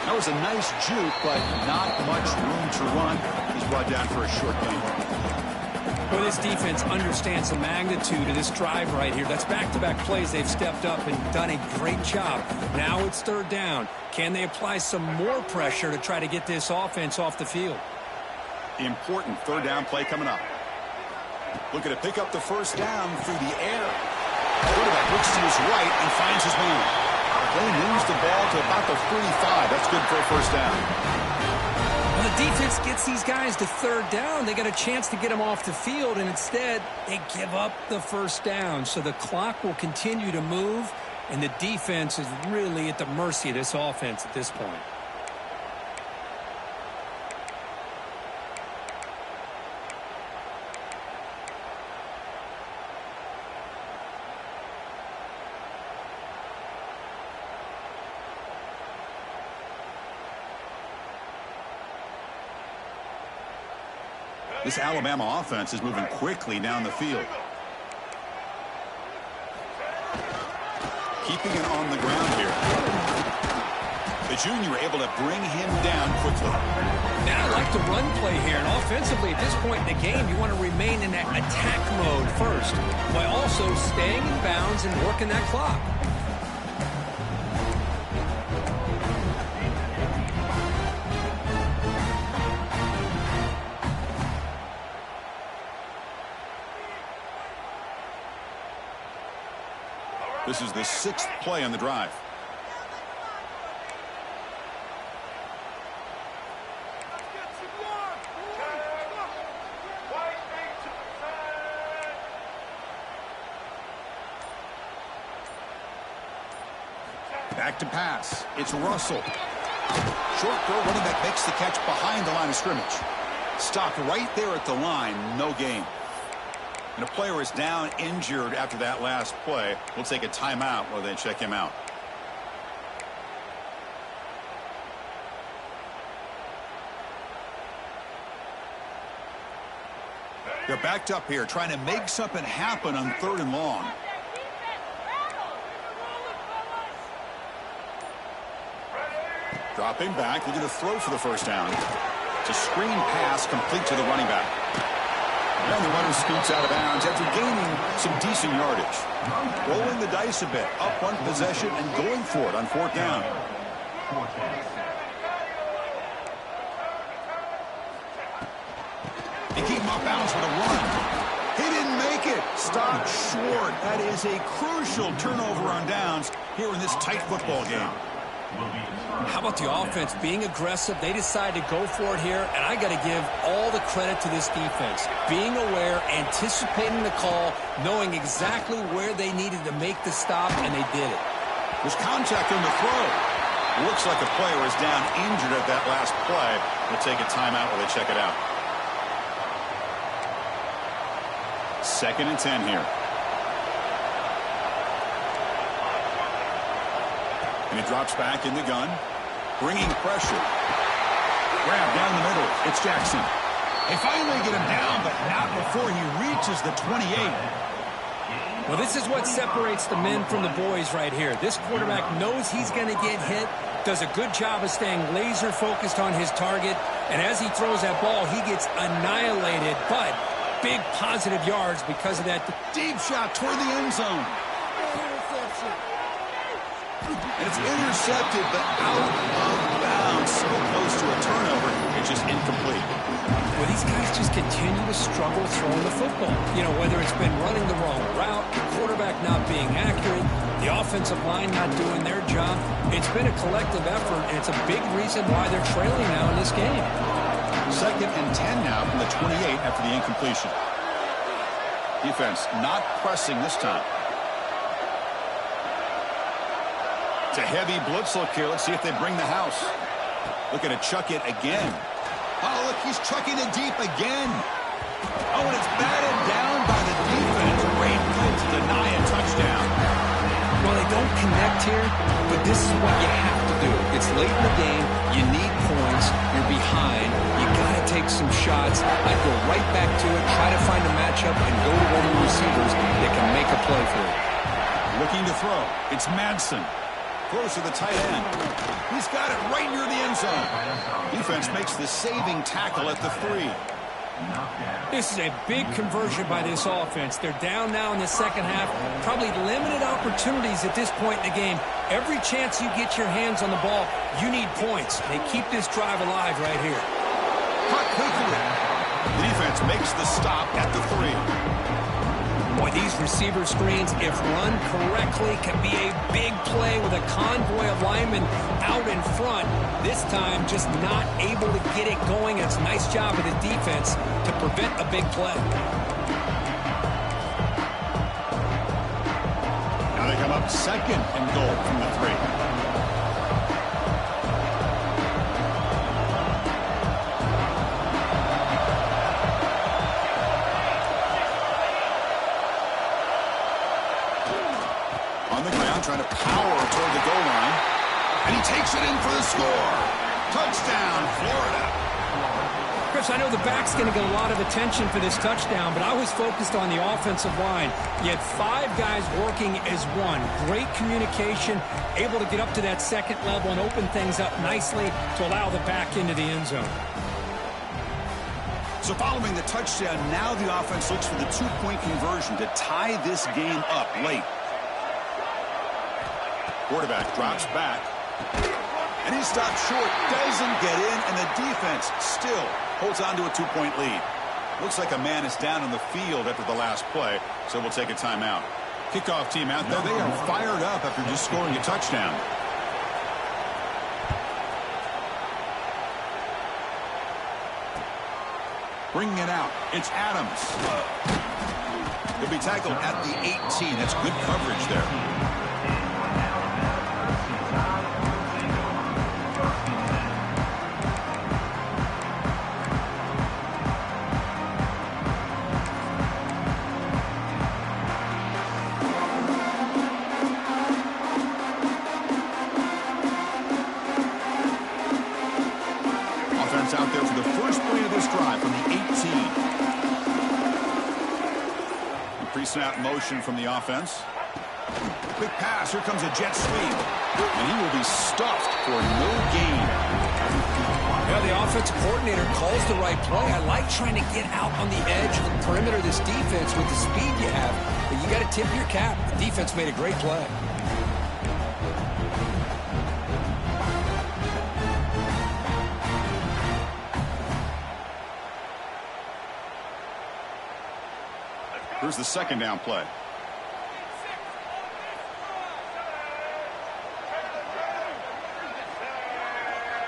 That was a nice juke, but not much room to run. He's brought down for a short gain. Well, this defense understands the magnitude of this drive right here. That's back-to-back plays. They've stepped up and done a great job. Now it's 3rd down. Can they apply some more pressure to try to get this offense off the field? Important 3rd down play coming up. Looking to pick up the first down through the air. Quarterback looks to his right and finds his man. They moves the ball to about the 35. That's good for a first down. Well, the defense gets these guys to 3rd down. They got a chance to get them off the field, and instead they give up the first down. So the clock will continue to move, and the defense is really at the mercy of this offense at this point. This Alabama offense is moving quickly down the field. Keeping it on the ground here. The junior able to bring him down quickly. Now I like the run play here, and offensively at this point in the game, you want to remain in that attack mode first, while also staying in bounds and working that clock. This is the 6th play on the drive. Back to pass. It's Russell. Short throw, running back makes the catch behind the line of scrimmage. Stopped right there at the line, no gain. And a player is down injured after that last play. We'll take a timeout while they check him out. They're backed up here, trying to make something happen on 3rd and long. Dropping back, looking to throw for the first down. It's a screen pass complete to the running back. And the runner scoots out of bounds after gaining some decent yardage. Rolling the dice a bit, up one possession and going for it on 4th down. They keep him up bounds with a run. He didn't make it. Stopped short. That is a crucial turnover on downs here in this tight football game. How about the offense being aggressive? They decide to go for it here, and I got to give all the credit to this defense. Being aware, anticipating the call, knowing exactly where they needed to make the stop, and they did it. There's contact on the throw. Looks like a player is down injured at that last play. We'll take a timeout while they check it out. 2nd and 10 here. And he drops back in the gun, bringing pressure. Grab down the middle. It's Jackson. They finally get him down, but not before he reaches the 28. Well, this is what separates the men from the boys right here. This quarterback knows he's going to get hit, does a good job of staying laser focused on his target, and as he throws that ball, he gets annihilated, but big positive yards because of that deep shot toward the end zone. And it's intercepted, but out of bounds. So close to a turnover, it's just incomplete. Well, these guys just continue to struggle throwing the football. You know, whether it's been running the wrong route, the quarterback not being accurate, the offensive line not doing their job. It's been a collective effort, and it's a big reason why they're trailing now in this game. 2nd and 10 now from the 28 after the incompletion. Defense not pressing this time. It's a heavy blitz look here. Let's see if they bring the house. Looking to chuck it again. Oh, look, he's chucking it deep again. Oh, and it's batted down by the defense. Great play to deny a touchdown. Well, they don't connect here, but this is what you have to do. It's late in the game. You need points. You're behind. You got to take some shots. I'd go right back to it, try to find a matchup, and go to one of the receivers that can make a play for it. Looking to throw. It's Madsen. Close to the tight end. He's got it right near the end zone. Defense makes the saving tackle at the 3. This is a big conversion by this offense. They're down now in the second half. Probably limited opportunities at this point in the game. Every chance you get your hands on the ball, you need points. They keep this drive alive right here. Caught quickly. The defense makes the stop at the 3. Boy, these receiver screens, if run correctly, can be a big play with a convoy of linemen out in front. This time, just not able to get it going. It's a nice job of the defense to prevent a big play. Now they come up 2nd and goal from the 3. Trying to power toward the goal line. And he takes it in for the score. Touchdown, Florida. Chris, I know the back's going to get a lot of attention for this touchdown, but I was focused on the offensive line. You had 5 guys working as one. Great communication, able to get up to that second level and open things up nicely to allow the back into the end zone. So following the touchdown, now the offense looks for the 2-point conversion to tie this game up late. Quarterback drops back, and he stops short, doesn't get in, and the defense still holds on to a 2-point lead. Looks like a man is down on the field after the last play, so we'll take a timeout. Kickoff team out there, they are fired up after just scoring a touchdown. Bringing it out, it's Adams. He'll be tackled at the 18. That's good coverage there. Out there for the first play of this drive from the 18. Pre-snap motion from the offense. Quick pass. Here comes a jet sweep. And he will be stuffed for no gain. Yeah, the offensive coordinator calls the right play. I like trying to get out on the edge of the perimeter of this defense with the speed you have. But you got to tip your cap. The defense made a great play. Here's the second down play.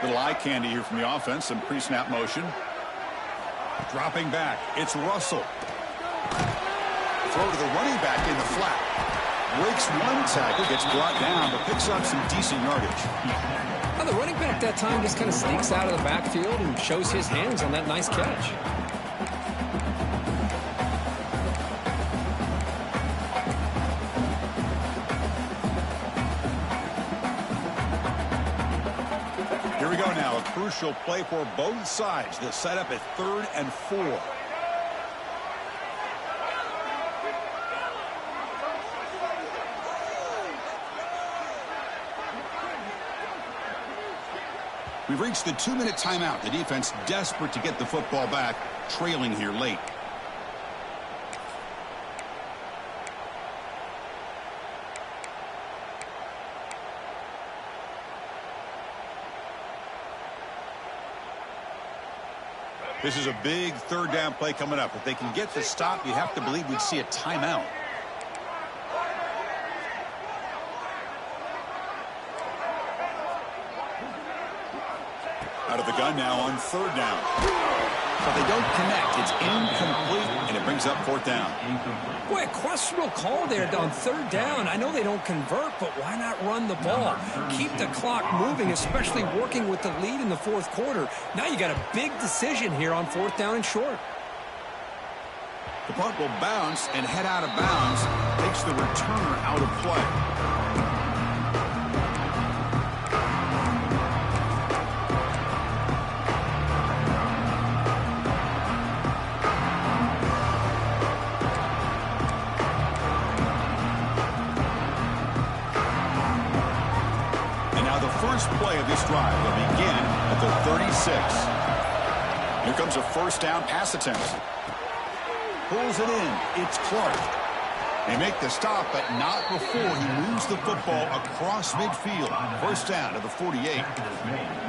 Little eye candy here from the offense. Some pre-snap motion. Dropping back. It's Russell. Throw to the running back in the flat. Breaks one tackle, gets brought down, but picks up some decent yardage. Now the running back that time just kind of sneaks out of the backfield and shows his hands on that nice catch. Here we go now. A crucial play for both sides. The setup at 3rd and 4. We've reached the 2-minute timeout. The defense desperate to get the football back, trailing here late. This is a big 3rd down play coming up. If they can get the stop, you have to believe we'd see a timeout. Out of the gun now on 3rd down. But they don't connect. It's incomplete, and it brings up 4th down. Boy, a questionable call there on 3rd down. I know they don't convert, but why not run the ball? Keep the clock moving, especially working with the lead in the 4th quarter. Now you got a big decision here on 4th down and short. The punt will bounce and head out of bounds. Takes the returner out of play. First play of this drive will begin at the 36. Here comes a 1st down pass attempt. Pulls it in. It's Clark. They make the stop, but not before he moves the football across midfield. 1st down to the 48.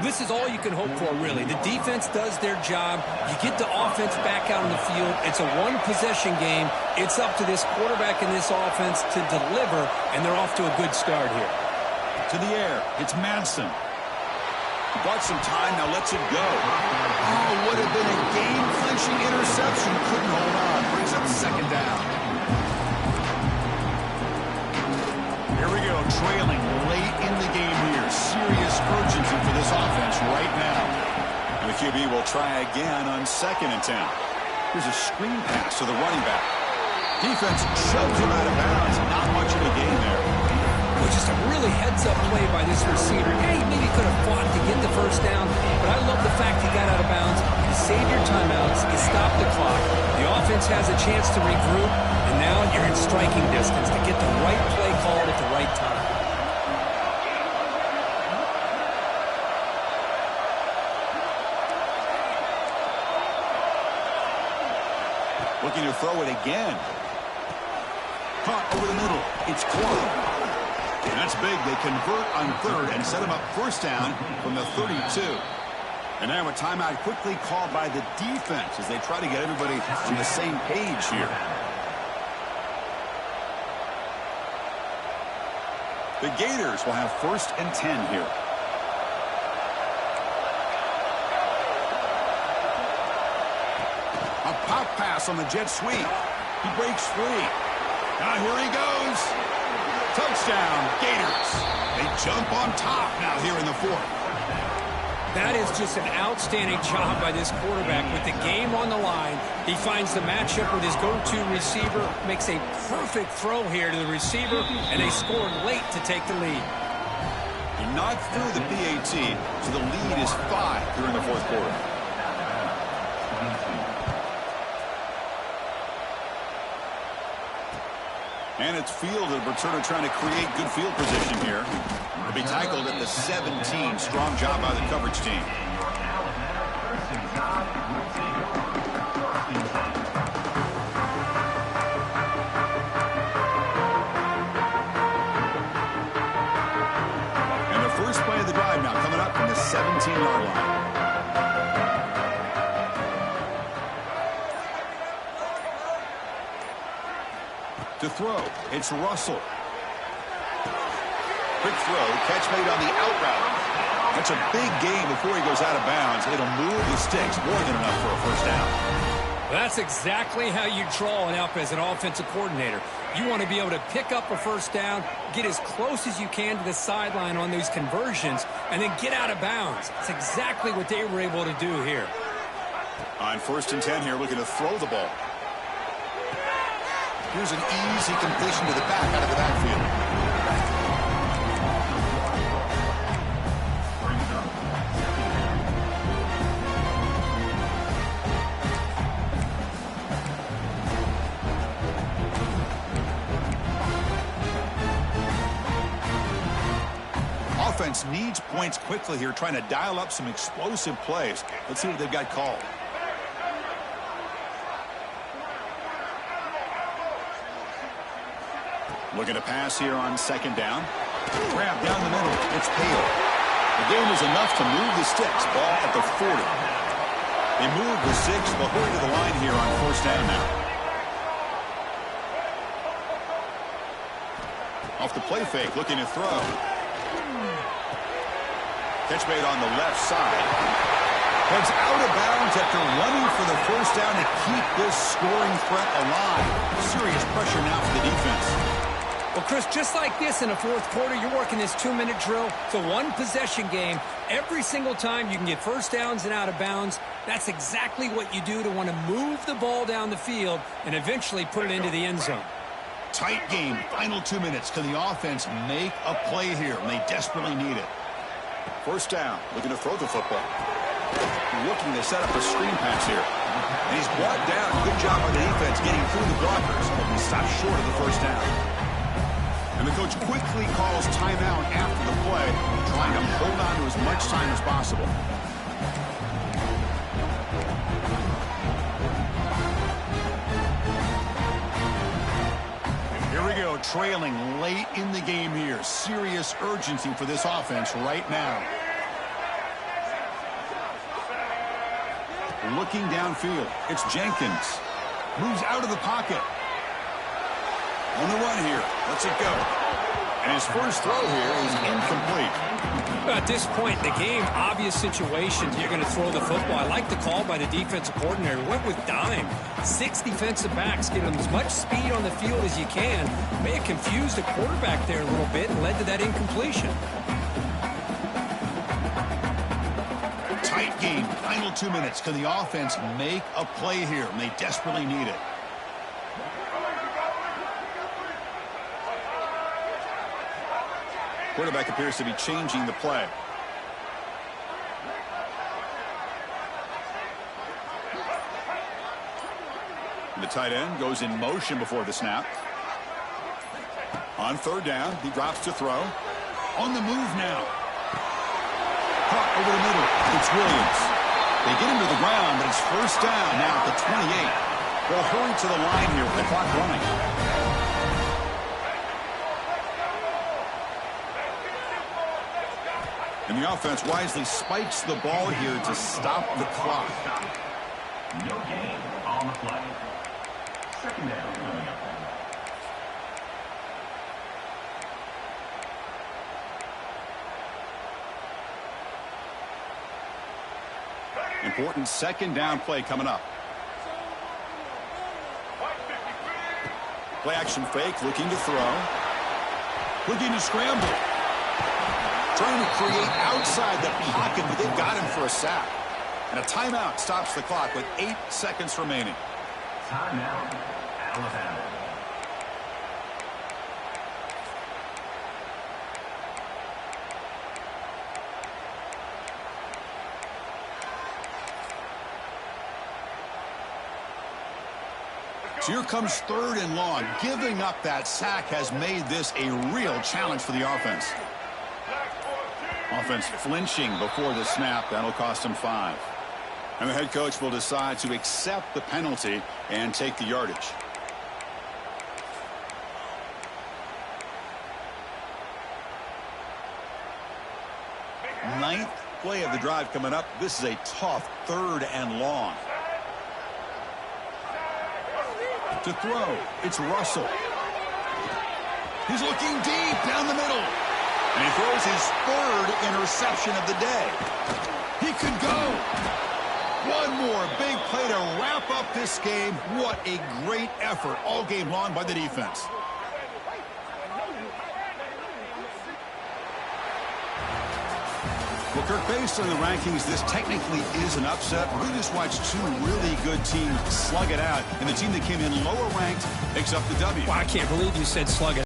This is all you can hope for, really. The defense does their job. You get the offense back out on the field. It's a one-possession game. It's up to this quarterback and this offense to deliver, and they're off to a good start here. To the air, it's Madsen. He bought some time, now lets it go. Oh, would have been a game-clinching interception. Couldn't hold on. Brings up 2nd down. Here we go, trailing late in the game here. Serious urgency for this offense right now. And the QB will try again on 2nd and 10. Here's a screen pass to the running back. Defense shoves him out of bounds. Not much of a gain there. Just a really heads-up play by this receiver. Yeah, he maybe could have fought to get the 1st down, but I love the fact he got out of bounds. You saved your timeouts. You stopped the clock. The offense has a chance to regroup, and now you're in striking distance to get the right play called at the right time. Looking to throw it again. Caught over the middle. It's Clark. And that's big. They convert on 3rd and set him up 1st down from the 32. And now a timeout quickly called by the defense as they try to get everybody on the same page here. The Gators will have 1st and 10 here. A pop pass on the jet sweep. He breaks free. Now here he goes. Touchdown, Gators. They jump on top now here in the 4th. That is just an outstanding job by this quarterback with the game on the line. He finds the matchup with his go-to receiver, makes a perfect throw here to the receiver, and they scored late to take the lead. They're not through the PAT, so the lead is 5 here in the 4th quarter. And it's field, the returner trying to create good field position here. He'll be tackled at the 17. Strong job by the coverage team. And the first play of the drive now coming up from the 17-yard line. To throw, it's Russell. Quick throw, catch made on the out route. That's a big gain before he goes out of bounds. It'll move the sticks, more than enough for a 1st down. That's exactly how you draw it up as an offensive coordinator. You want to be able to pick up a 1st down, get as close as you can to the sideline on these conversions, and then get out of bounds. That's exactly what they were able to do here. On 1st and 10 here, looking to throw the ball. Here's an easy completion to the back out of the backfield. offense needs points quickly here, trying to dial up some explosive plays. Let's see what they've got called. Looking to pass here on second down. Grab down the middle. It's Hale. The game is enough to move the sticks. Ball at the 40. They move the 6. They'll hurry to the line here on first down now. Off the play fake, looking to throw. Catch made on the left side. Heads out of bounds after running for the first down to keep this scoring threat alive. Serious pressure now for the defense. Well, Chris, just like this in the fourth quarter, you're working this 2-minute drill. It's a one-possession game. Every single time you can get first downs and out of bounds, that's exactly what you do to want to move the ball down the field and eventually put it into the end zone. Tight game, final 2 minutes. Can the offense make a play here? And they desperately need it. First down, looking to throw the football. Looking to set up a screen pass here. And he's brought down. Good job by the defense getting through the blockers. He stopped short of the first down. And the coach quickly calls timeout after the play, trying to hold on to as much time as possible. Here we go, trailing late in the game here. Serious urgency for this offense right now. Looking downfield, it's Jenkins. Moves out of the pocket. On the run here. Lets it go. And his first throw here is incomplete. At this point in the game, obvious situations, you're going to throw the football. I like the call by the defensive coordinator. Went with dime. 6 defensive backs. Get them as much speed on the field as you can. May have confused the quarterback there a little bit and led to that incompletion. Tight game. Final 2 minutes. Can the offense make a play here? And they desperately need it. Quarterback appears to be changing the play. The tight end goes in motion before the snap. On third down, he drops to throw. On the move now. Caught over the middle. It's Williams. They get him to the ground, but it's first down now at the 28. They'll hurry to the line here with the clock running. And the offense wisely spikes the ball here to stop the clock. No gain on the play. Second down coming up. Important second down play coming up. Play action fake, looking to throw. Looking to scramble. Trying to create outside the pocket, but they've got him for a sack. And a timeout stops the clock with 8 seconds remaining. Timeout, Alabama. So here comes third and long. Giving up that sack has made this a real challenge for the offense. Offense flinching before the snap. That'll cost him 5. And the head coach will decide to accept the penalty and take the yardage. Ninth play of the drive coming up. This is a tough third and long. To throw, it's Russell. He's looking deep down the middle. And he throws his third interception of the day. He could go. One more big play to wrap up this game. What a great effort all game long by the defense. Well, Kirk, based on the rankings, this technically is an upset. We just watched two really good teams slug it out, and the team that came in lower ranked picks up the W. Well, I can't believe you said slug it